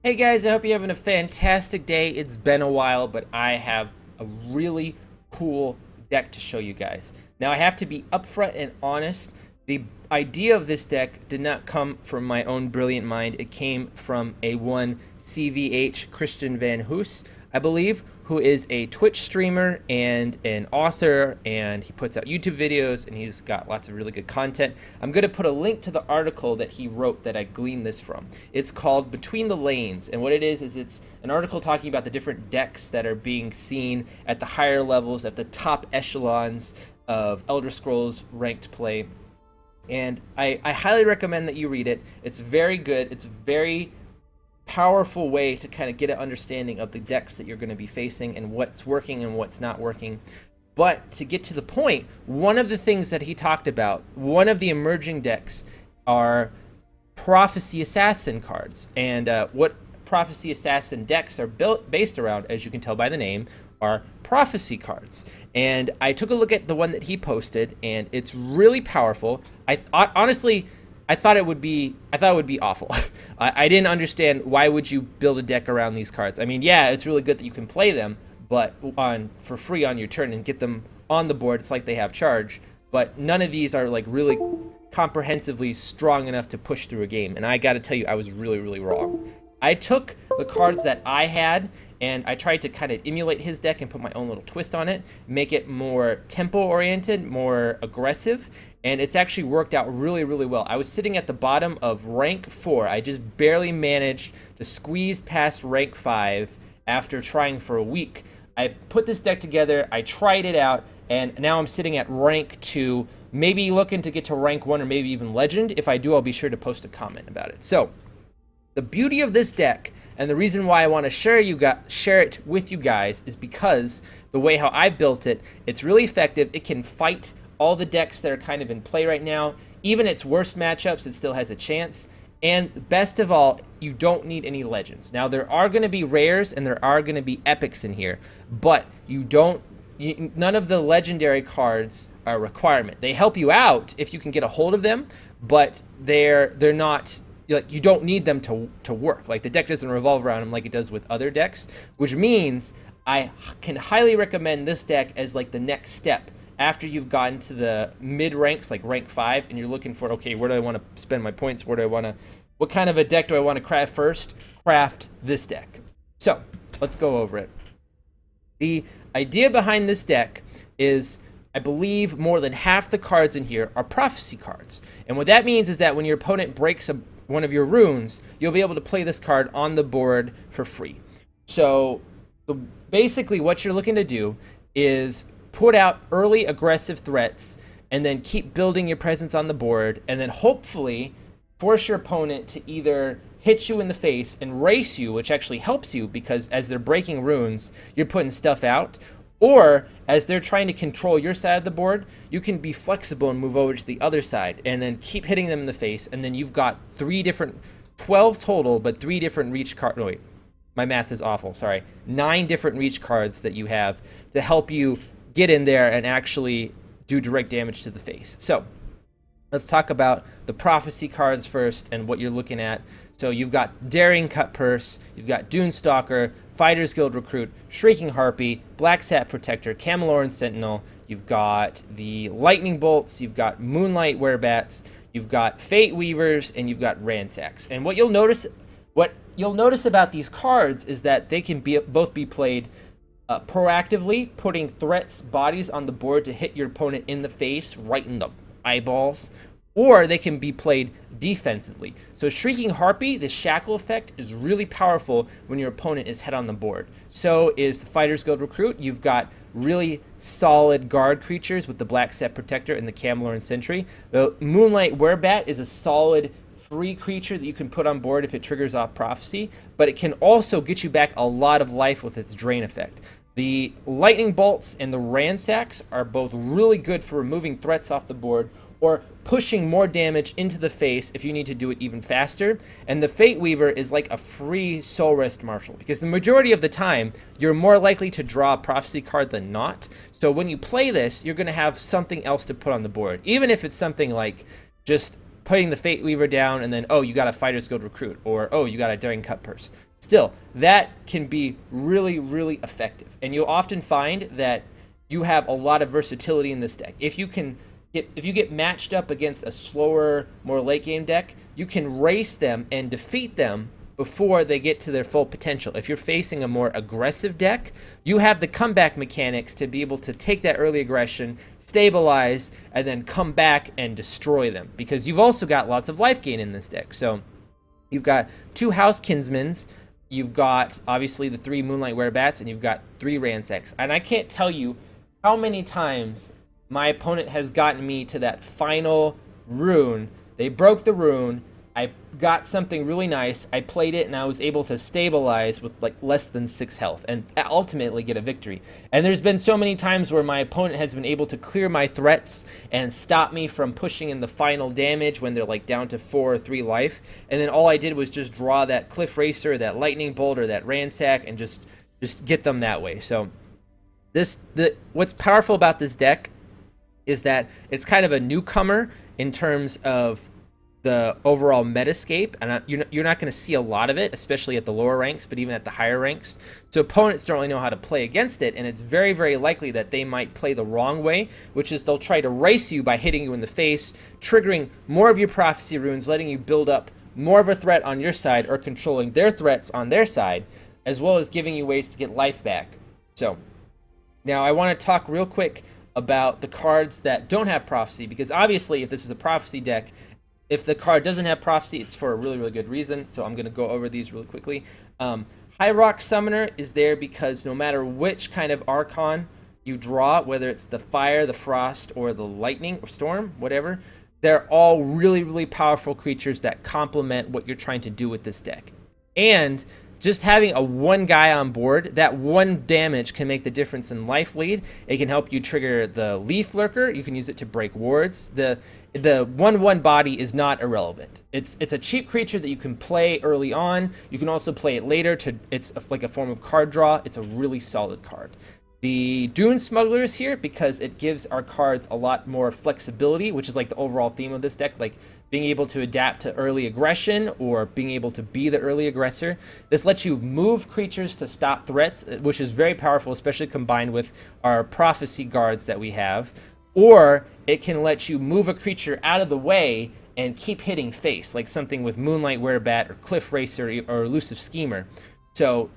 Hey guys, I hope you're having a fantastic day. It's been a while, but I have a really cool deck to show you guys. Now, I have to be upfront and honest. The idea of this deck did not come from my own brilliant mind. It came from a one CVH Christian Van Hoos, I believe, who is a Twitch streamer and an author, and he puts out YouTube videos, and he's got lots of really good content. I'm going to put a link to the article that he wrote that I gleaned this from. It's called Between the Lanes, and what it is it's an article talking about the different decks that are being seen at the higher levels, at the top echelons of Elder Scrolls ranked play. And I highly recommend that you read it. It's very good. It's very powerful way to kind of get an understanding of the decks that you're going to be facing and what's working and what's not working. But to get to the point, one of the things that he talked about, one of the emerging decks are Prophecy Assassin cards. And what Prophecy Assassin decks are based around, as you can tell by the name, are prophecy cards. And I took a look at the one that he posted, and it's really powerful. Honestly, I thought it would be awful. I didn't understand why would you build a deck around these cards. I mean, yeah, it's really good that you can play them, but for free on your turn and get them on the board. It's like they have charge, but none of these are like really comprehensively strong enough to push through a game. And I got to tell you, I was really wrong. I took the cards that I had and I tried to kind of emulate his deck and put my own little twist on it, make it more tempo oriented, more aggressive, and it's actually worked out really well. I was sitting at the bottom of rank 4. I just barely managed to squeeze past rank 5 after trying for a week. I put this deck together, I tried it out, and now I'm sitting at rank 2, maybe looking to get to rank 1 or maybe even legend. If I do, I'll be sure to post a comment about it. So the beauty of this deck, and the reason why I want to share it with you guys, is because the way how I built it, it's really effective. It can fight all the decks that are kind of in play right now. Even its worst matchups, it still has a chance. And best of all, you don't need any legends. Now, there are going to be rares and there are going to be epics in here, but none of the legendary cards are a requirement. They help you out if you can get a hold of them, but they're not, like, you don't need them to work. Like, the deck doesn't revolve around them like it does with other decks, which means I can highly recommend this deck as like the next step after you've gotten to the mid ranks, like rank 5, and you're looking for, okay, where do I want to spend my points? What kind of a deck do I want to craft first? Craft this deck. So let's go over it. The idea behind this deck is, I believe more than half the cards in here are prophecy cards. And what that means is that when your opponent breaks one of your runes, you'll be able to play this card on the board for free. So basically what you're looking to do is put out early aggressive threats and then keep building your presence on the board, and then hopefully force your opponent to either hit you in the face and race you, which actually helps you because as they're breaking runes, you're putting stuff out, or as they're trying to control your side of the board, you can be flexible and move over to the other side and then keep hitting them in the face, and then you've got 12 total, but 3 different reach cards. No, wait, my math is awful, sorry. 9 different reach cards that you have to help you get in there and actually do direct damage to the face. So let's talk about the prophecy cards first and what you're looking at. So you've got Daring Cut Purse, you've got Dunestalker, Fighters Guild Recruit, Shrieking Harpy, Black Sap Protector, Cameloran Sentinel, you've got the Lightning Bolts, you've got Moonlight Werebats, you've got Fate Weavers, and you've got Ransacks. And what you'll notice about these cards is that they can both be played proactively, putting threats bodies on the board to hit your opponent in the face, right in the eyeballs, or they can be played defensively. So Shrieking Harpy, the shackle effect, is really powerful when your opponent is head on the board. So is the Fighters Guild Recruit. You've got really solid guard creatures with the Black Set Protector and the Cameloran Sentry. The Moonlight Werebat is a solid free creature that you can put on board if it triggers off Prophecy, but it can also get you back a lot of life with its Drain effect. The Lightning Bolts and the Ransacks are both really good for removing threats off the board or pushing more damage into the face if you need to do it even faster. And the Fate Weaver is like a free Soul Rest Marshal, because the majority of the time, you're more likely to draw a Prophecy card than not. So when you play this, you're going to have something else to put on the board, even if it's something like just putting the Fate Weaver down and then, oh, you got a Fighter's Guild Recruit, or oh, you got a Daring Cut Purse. Still, that can be really, really effective. And you'll often find that you have a lot of versatility in this deck. If you get matched up against a slower, more late game deck, you can race them and defeat them before they get to their full potential. If you're facing a more aggressive deck, you have the comeback mechanics to be able to take that early aggression, stabilize, and then come back and destroy them. Because you've also got lots of life gain in this deck. So you've got 2 House Kinsmans, you've got obviously the 3 Moonlight Werebats, and you've got 3 Ransacks. And I can't tell you how many times my opponent has gotten me to that final rune. They broke the rune, I got something really nice, I played it, and I was able to stabilize with like less than 6 health and ultimately get a victory. And there's been so many times where my opponent has been able to clear my threats and stop me from pushing in the final damage when they're like down to 4 or 3 life. And then all I did was just draw that Cliff Racer, that Lightning Bolt, or that Ransack, and just get them that way. So what's powerful about this deck is that it's kind of a newcomer in terms of the overall metascape, and you're not going to see a lot of it, especially at the lower ranks, but even at the higher ranks. So opponents don't really know how to play against it, and it's very, very likely that they might play the wrong way, which is they'll try to race you by hitting you in the face, triggering more of your prophecy runes, letting you build up more of a threat on your side, or controlling their threats on their side, as well as giving you ways to get life back. So now I want to talk real quick about the cards that don't have prophecy, because obviously if this is a prophecy deck, if the card doesn't have prophecy, it's for a really, really good reason. So I'm going to go over these really quickly. High Rock Summoner is there because no matter which kind of Archon you draw, whether it's the fire, the frost, or the lightning or storm, whatever, they're all really, really powerful creatures that complement what you're trying to do with this deck. And just having a 1 guy on board, that 1 damage can make the difference in life lead. It can help you trigger the Leaf Lurker. You can use it to break wards. The 1/1 body is not irrelevant. It's a cheap creature that you can play early on. You can also play it later. It's like a form of card draw. It's a really solid card. The Dune Smuggler is here because it gives our cards a lot more flexibility, which is like the overall theme of this deck, like being able to adapt to early aggression or being able to be the early aggressor. This lets you move creatures to stop threats, which is very powerful, especially combined with our prophecy guards that we have. Or it can let you move a creature out of the way and keep hitting face, like something with Moonlight Werebat or Cliff Racer or Elusive Schemer. So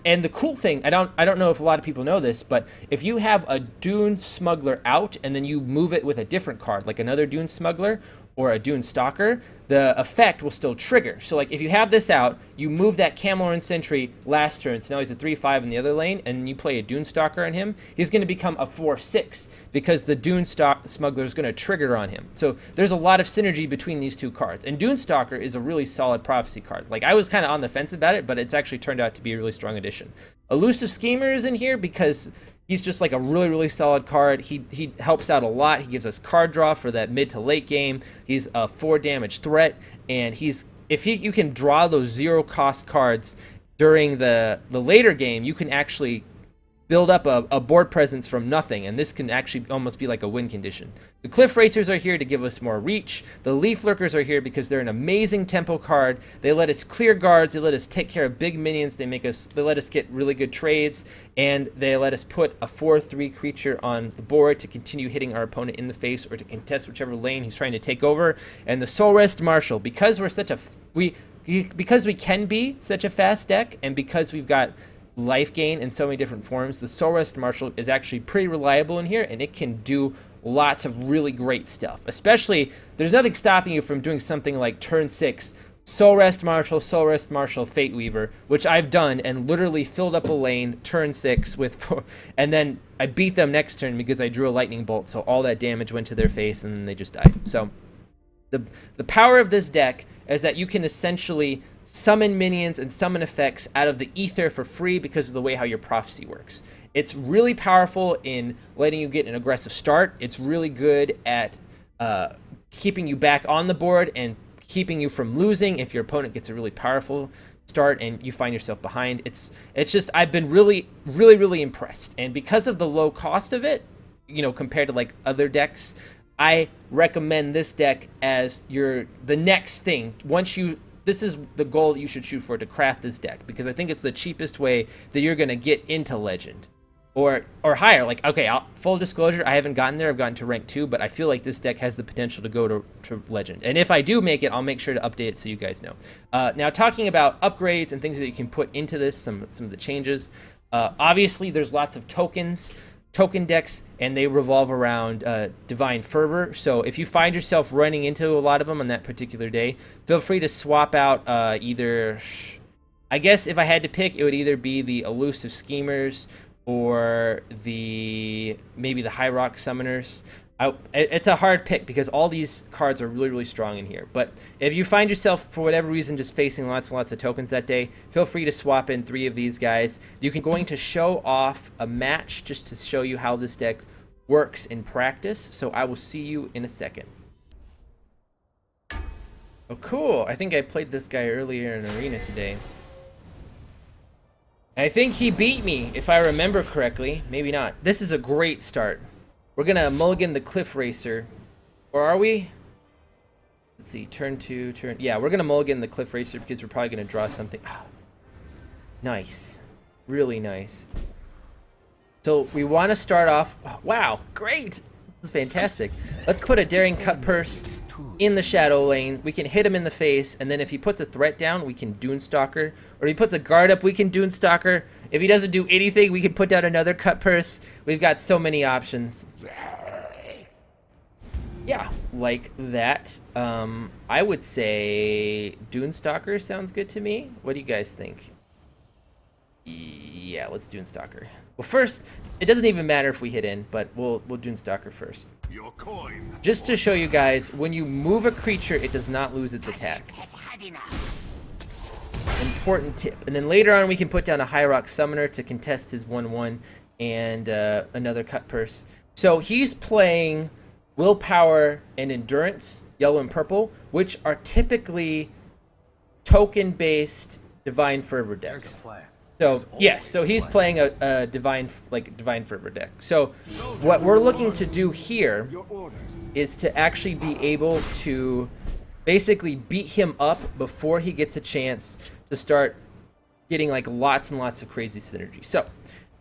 and the cool thing, I don't know if a lot of people know this, but if you have a Dune Smuggler out and then you move it with a different card, like another Dune Smuggler or a Dune Stalker, the effect will still trigger. So like if you have this out, you move that Camelorn Sentry last turn, so now he's a 3/5 in the other lane, and you play a Dune Stalker on him, he's going to become a 4/6 because the Dune Smuggler is going to trigger on him. So there's a lot of synergy between these 2 cards. And Dune Stalker is a really solid prophecy card. Like I was kind of on the fence about it, but it's actually turned out to be a really strong addition. Elusive Schemer is in here because he's just like a really, really solid card. He helps out a lot. He gives us card draw for that mid to late game. He's a 4 damage threat, and if you can draw those 0 cost cards during the later game, you can actually build up a board presence from nothing, and this can actually almost be like a win condition. The Cliff Racers are here to give us more reach. The Leaf Lurkers are here because they're an amazing tempo card. They let us clear guards, they let us take care of big minions, they let us get really good trades, and they let us put a 4/3 creature on the board to continue hitting our opponent in the face or to contest whichever lane he's trying to take over. And the Soul Rest Marshal, because because we can be such a fast deck, and because we've got life gain in so many different forms, the Soul Rest Marshal is actually pretty reliable in here, and it can do lots of really great stuff. Especially, there's nothing stopping you from doing something like turn 6, Soul Rest Marshal, Fate Weaver, which I've done and literally filled up a lane turn 6 with 4, and then I beat them next turn because I drew a Lightning Bolt, so all that damage went to their face and then they just died. So the power of this deck is that you can essentially summon minions and summon effects out of the ether for free because of the way how your prophecy works. It's really powerful in letting you get an aggressive start. It's really good at keeping you back on the board and keeping you from losing if your opponent gets a really powerful start and you find yourself behind. It's just, I've been really, really, really impressed. And because of the low cost of it, compared to like other decks, I recommend this deck as the next thing. Once you this is the goal that you should shoot for to craft this deck, because I think it's the cheapest way that you're going to get into Legend. Or higher. Like, okay, full disclosure, I haven't gotten there. I've gotten to rank 2, but I feel like this deck has the potential to go to Legend. And if I do make it, I'll make sure to update it so you guys know. Now, talking about upgrades and things that you can put into this, some of the changes. Obviously, there's lots of token decks, and they revolve around Divine Fervor. So if you find yourself running into a lot of them on that particular day, feel free to swap out either... I guess if I had to pick, it would either be the Elusive Schemers or maybe the High Rock Summoners. It's a hard pick because all these cards are really, really strong in here. But if you find yourself, for whatever reason, just facing lots and lots of tokens that day, feel free to swap in 3 of these guys. You can going to show off a match just to show you how this deck works in practice. So I will see you in a second. Oh, cool. I think I played this guy earlier in Arena today. I think he beat me, if I remember correctly. Maybe not. This is a great start. We're going to mulligan the Cliff Racer. Or are we? Let's see. Turn 2, turn... Yeah, we're going to mulligan the Cliff Racer because we're probably going to draw something. Oh, nice. Really nice. So we want to start off... Oh, wow, great. This is fantastic. Let's put a Daring Cut Purse in the shadow lane. We can hit him in the face, and then if he puts a threat down, we can Dunestalker. Or if he puts a guard up, we can Dunestalker. If he doesn't do anything, we can put down another Cut Purse. We've got so many options. Yeah, like that. I would say Dunestalker sounds good to me. What do you guys think? Yeah, let's Dunestalker. Well, first, it doesn't even matter if we hit in, but we'll Dunestalker first. Your coin. Just to show you guys, when you move a creature, it does not lose its attack. Important tip. And then later on, we can put down a High Rock Summoner to contest his 1/1 and another Cut Purse. So he's playing Willpower and Endurance, yellow and purple, which are typically token-based Divine Fervor decks. So yes, so he's playing a Divine Fervor deck. So what we're looking to do here is to actually be able to basically beat him up before he gets a chance to start getting like lots and lots of crazy synergy. So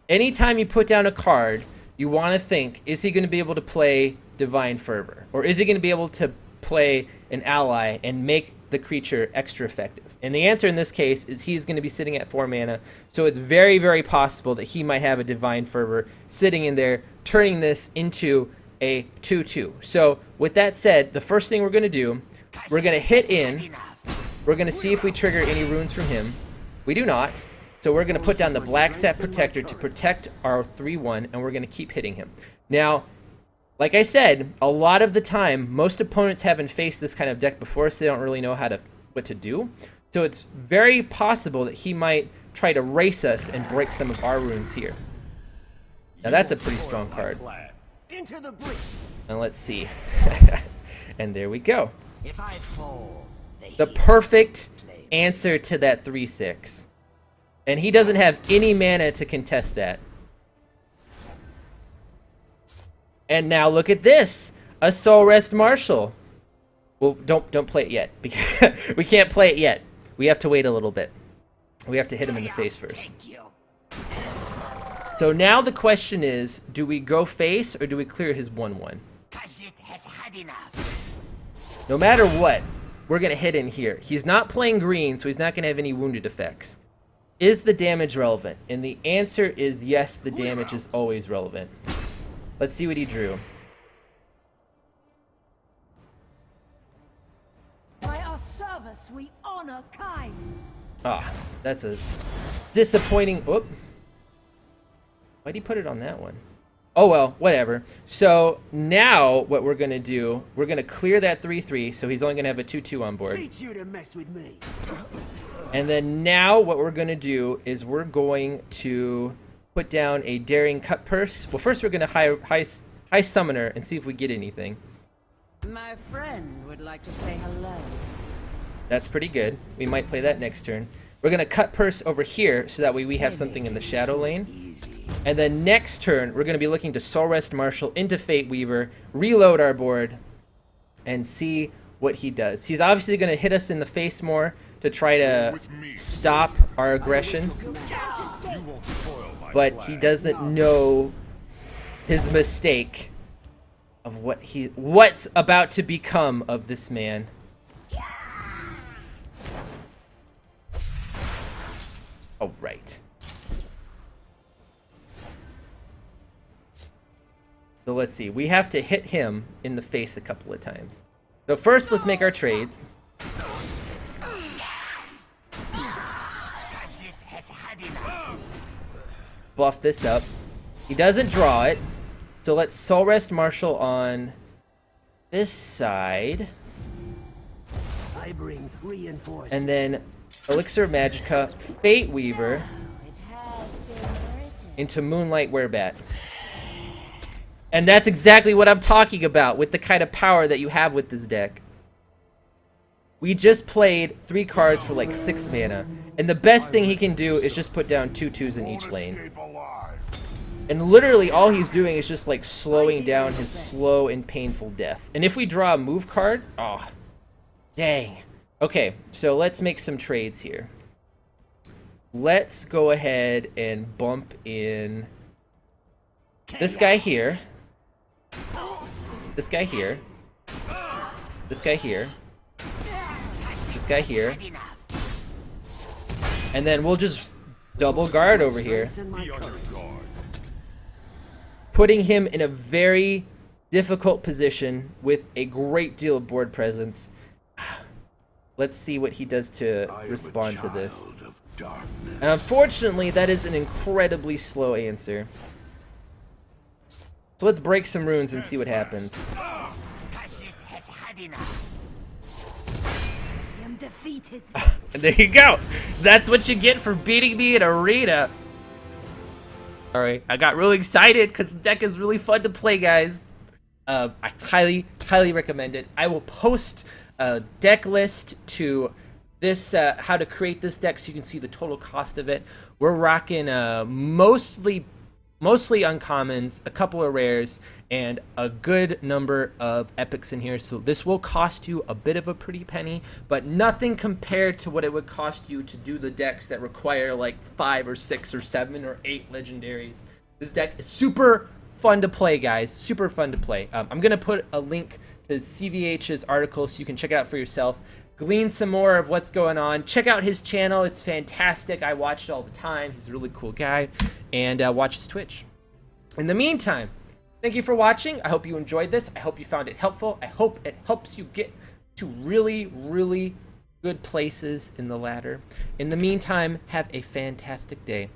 anytime you put down a card, you want to think, is he going to be able to play Divine Fervor? Or is he going to be able to play an ally and make the creature extra effective? And the answer in this case is he's going to be sitting at 4 mana, so it's very, very possible that he might have a Divine Fervor sitting in there, turning this into a 2/2. So with that said, the first thing we're going to do, we're going to hit in, we're going to see if we trigger any runes from him. We do not, so we're going to put down the Black Sap Protector to protect our 3/1, and we're going to keep hitting him. Now, like I said, a lot of the time, most opponents haven't faced this kind of deck before, so they don't really know what to do. So it's very possible that he might try to race us and break some of our runes here. Now that's a pretty strong card. And let's see. And there we go. The perfect answer to that 3/6. And he doesn't have any mana to contest that. And now look at this, a Soul Rest Marshal. Well, don't play it yet, because we can't play it yet. We have to wait a little bit. We have to hit him in the face first. So now the question is, do we go face or do we clear his 1/1? No matter what, we're going to hit in here. He's not playing green, so he's not going to have any wounded effects. Is the damage relevant? And the answer is yes, the damage is always relevant. Let's see what he drew. By our service, we honor kind. Ah, that's a disappointing... Whoop. Why'd he put it on that one? Oh, well, whatever. So now what we're going to do, we're going to clear that 3/3, so he's only going to have a 2/2 on board. Teach you to mess with me. And then now what we're going to do is we're going to put down a Daring Cut Purse. Well, first we're going to high Summoner and see if we get anything. My friend would like to say hello. That's pretty good. We might play that next turn. We're going to Cut Purse over here, so that way we have something in the shadow lane. And then next turn, we're going to be looking to Soul Rest Marshal into Fate Weaver, reload our board, and see what he does. He's obviously going to hit us in the face more, to try to stop our aggression, but he doesn't know his mistake of what's about to become of this man. Oh, right. So let's see. We have to hit him in the face a couple of times. So first, let's make our trades. Buff this up. He doesn't draw it. So let's Soul Rest Marshal on this side. I bring reinforcements. And then Elixir of Magicka, Fate Weaver It has been written. into Moonlight Werebat. And that's exactly what I'm talking about with the kind of power that you have with this deck. We just played 3 cards for like 6 mana. And the best thing he can do is just put down 2/2s in each lane. And literally all he's doing is just like slowing down his slow and painful death. And if we draw a move card, oh, dang. Okay, so let's make some trades here. Let's go ahead and bump in this guy here. This guy here. This guy here. This guy here. And then we'll just double guard over here, putting him in a very difficult position with a great deal of board presence. Let's see what he does to respond to this. And unfortunately, that is an incredibly slow answer. So let's break some runes and see what happens. I'm defeated. And there you go. That's what you get for beating me in Arena. Alright, I got really excited because the deck is really fun to play, guys. I highly recommend it. I will post a deck list to this, how to create this deck so you can see the total cost of it. We're rocking mostly uncommons, a couple of rares, and a good number of epics in here. So this will cost you a bit of a pretty penny, but nothing compared to what it would cost you to do the decks that require like 5 or 6 or 7 or 8 legendaries. This deck is super fun to play, guys. Super fun to play. I'm going to put a link to CVH's article so you can check it out for yourself. Glean some more of what's going on. Check out his channel. It's fantastic. I watch it all the time. He's a really cool guy. And watch his Twitch. In the meantime, thank you for watching. I hope you enjoyed this. I hope you found it helpful. I hope it helps you get to really good places in the ladder. In the meantime, have a fantastic day.